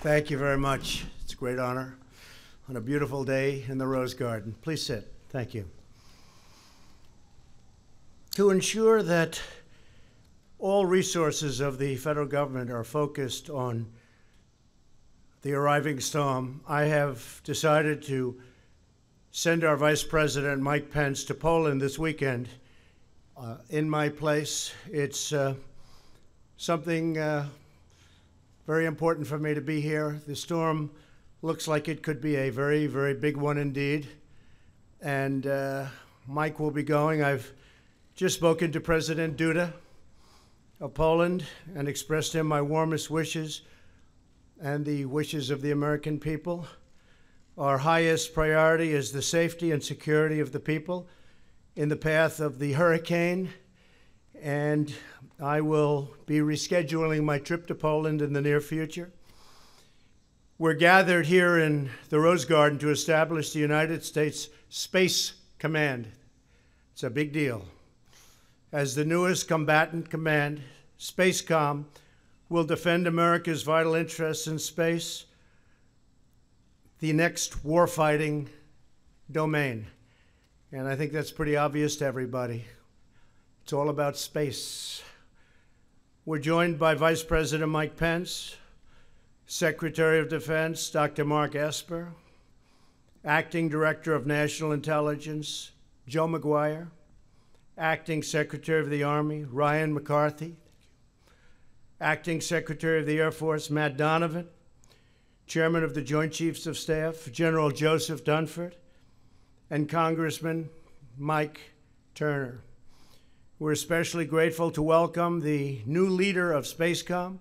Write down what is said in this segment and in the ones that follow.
Thank you very much. It's a great honor on a beautiful day in the Rose Garden. Please sit. Thank you. To ensure that all resources of the federal government are focused on the arriving storm, I have decided to send our Vice President, Mike Pence, to Poland this weekend in my place. It's something very important for me to be here. The storm looks like it could be a very, very big one indeed. And Mike will be going. I've just spoken to President Duda of Poland and expressed him my warmest wishes and the wishes of the American people. Our highest priority is the safety and security of the people in the path of the hurricane. And I will be rescheduling my trip to Poland in the near future. We're gathered here in the Rose Garden to establish the United States Space Command. It's a big deal. As the newest combatant command, SpaceCom will defend America's vital interests in space, the next warfighting domain. And I think that's pretty obvious to everybody. It's all about space. We're joined by Vice President Mike Pence, Secretary of Defense Dr. Mark Esper, Acting Director of National Intelligence Joe McGuire, Acting Secretary of the Army Ryan McCarthy, Acting Secretary of the Air Force Matt Donovan, Chairman of the Joint Chiefs of Staff General Joseph Dunford, and Congressman Mike Turner. We're especially grateful to welcome the new leader of SpaceCom,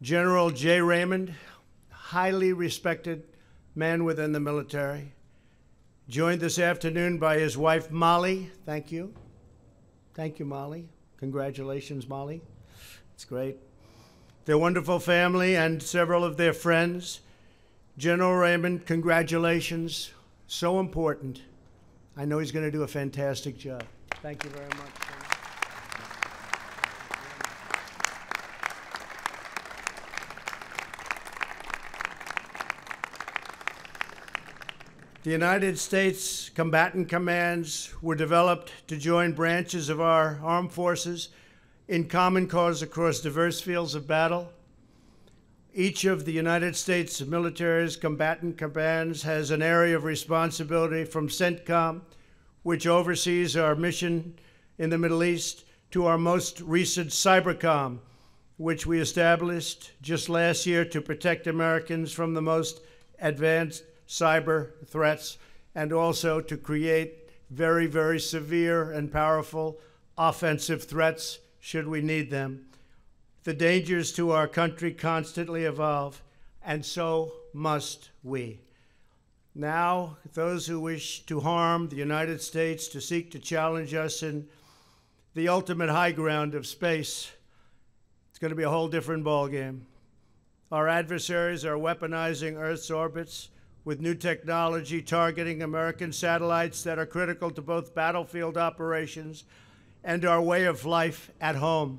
General Jay Raymond, highly respected man within the military, joined this afternoon by his wife, Molly. Thank you. Thank you, Molly. Congratulations, Molly. It's great. Their wonderful family and several of their friends. General Raymond, congratulations. So important. I know he's going to do a fantastic job. Thank you very much. The United States combatant commands were developed to join branches of our armed forces in common cause across diverse fields of battle. Each of the United States military's combatant commands has an area of responsibility, from CENTCOM, which oversees our mission in the Middle East, to our most recent CYBERCOM, which we established just last year to protect Americans from the most advanced cyber threats, and also to create very, very severe and powerful offensive threats should we need them. The dangers to our country constantly evolve, and so must we. Now, those who wish to harm the United States, to seek to challenge us in the ultimate high ground of space, it's going to be a whole different ballgame. Our adversaries are weaponizing Earth's orbits with new technology targeting American satellites that are critical to both battlefield operations and our way of life at home.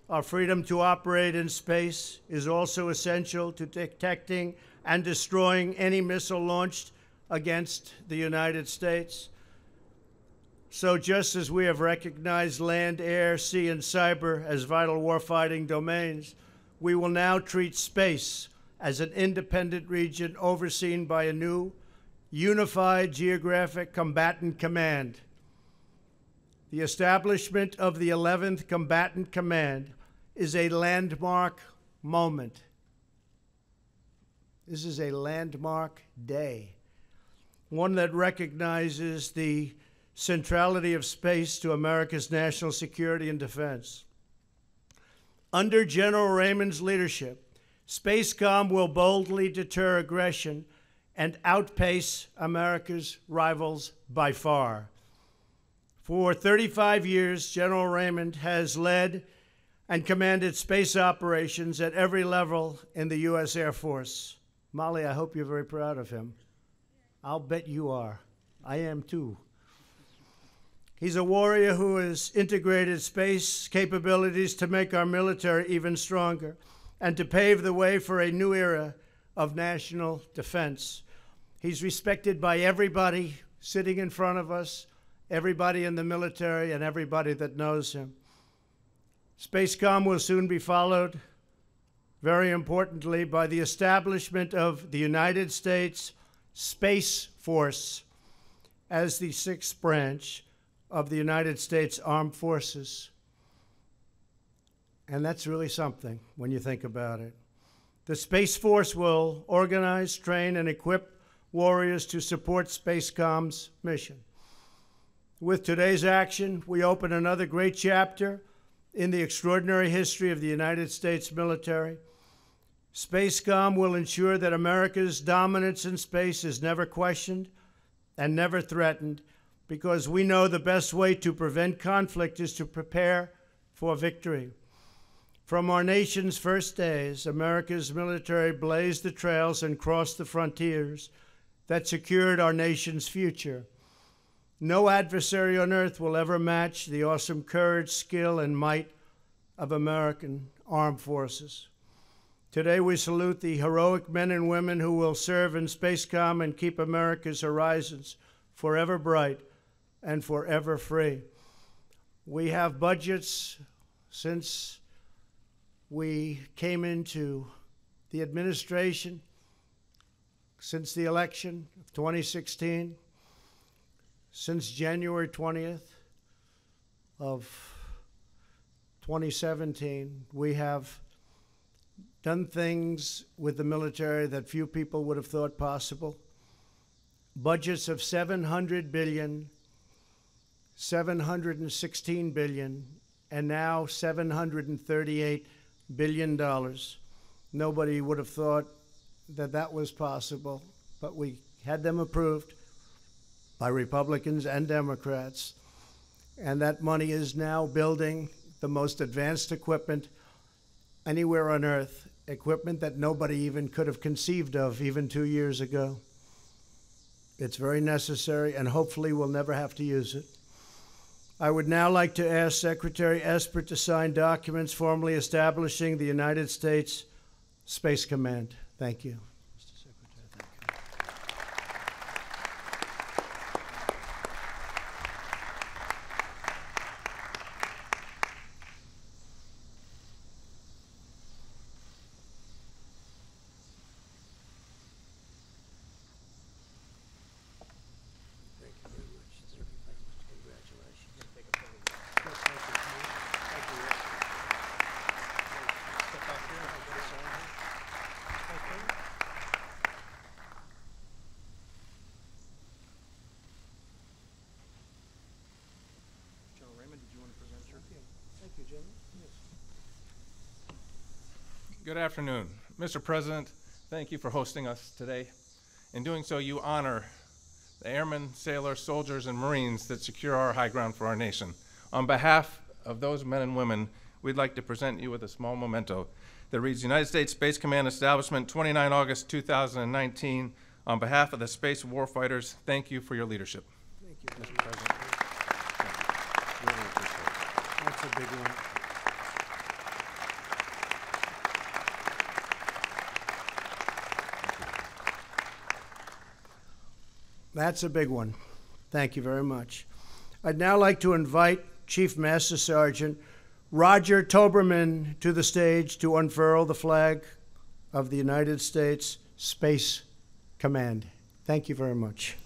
Our freedom to operate in space is also essential to detecting and destroying any missile launched against the United States. So just as we have recognized land, air, sea, and cyber as vital warfighting domains, we will now treat space as an independent region overseen by a new, unified geographic combatant command. The establishment of the 11th Combatant Command is a landmark moment. This is a landmark day, one that recognizes the centrality of space to America's national security and defense. Under General Raymond's leadership, SpaceCom will boldly deter aggression and outpace America's rivals by far. For 35 years, General Raymond has led and commanded space operations at every level in the U.S. Air Force. Molly, I hope you're very proud of him. I'll bet you are. I am too. He's a warrior who has integrated space capabilities to make our military even stronger. and to pave the way for a new era of national defense. He's respected by everybody sitting in front of us, everybody in the military, and everybody that knows him. Spacecom will soon be followed, very importantly, by the establishment of the United States Space Force as the sixth branch of the United States Armed Forces. And that's really something when you think about it. The Space Force will organize, train, and equip warriors to support Spacecom's mission. With today's action, we open another great chapter in the extraordinary history of the United States military. Spacecom will ensure that America's dominance in space is never questioned and never threatened, because we know the best way to prevent conflict is to prepare for victory. From our nation's first days, America's military blazed the trails and crossed the frontiers that secured our nation's future. No adversary on earth will ever match the awesome courage, skill, and might of American armed forces. Today, we salute the heroic men and women who will serve in Spacecom and keep America's horizons forever bright and forever free. We have budgets since we came into the administration, since the election of 2016, since January 20th of 2017, we have done things with the military that few people would have thought possible. Budgets of $700 billion, $716 billion, and now $738 billion. Nobody would have thought that that was possible, but we had them approved by Republicans and Democrats, and that money is now building the most advanced equipment anywhere on earth, equipment that nobody even could have conceived of even 2 years ago. It's very necessary, and hopefully we'll never have to use it. I would now like to ask Secretary Esper to sign documents formally establishing the United States Space Command. Thank you. Mr. Secretary, thank you. Thank you very much. Congratulations. Take a photo. Yes, thank you. Thank you. Step back here and get a sign here. Thank you. General Raymond, did you want to present your? Thank you, General. Yes. Good afternoon. Mr. President, thank you for hosting us today. In doing so, you honor the airmen, sailors, soldiers, and Marines that secure our high ground for our nation. On behalf of those men and women, we'd like to present you with a small memento that reads, United States Space Command Establishment, 29 August 2019. On behalf of the space warfighters, thank you for your leadership. Thank you, Mr. President. Really appreciate it. That's a big one. That's a big one. Thank you very much. I'd now like to invite Chief Master Sergeant Roger Toberman to the stage to unfurl the flag of the United States Space Command. Thank you very much.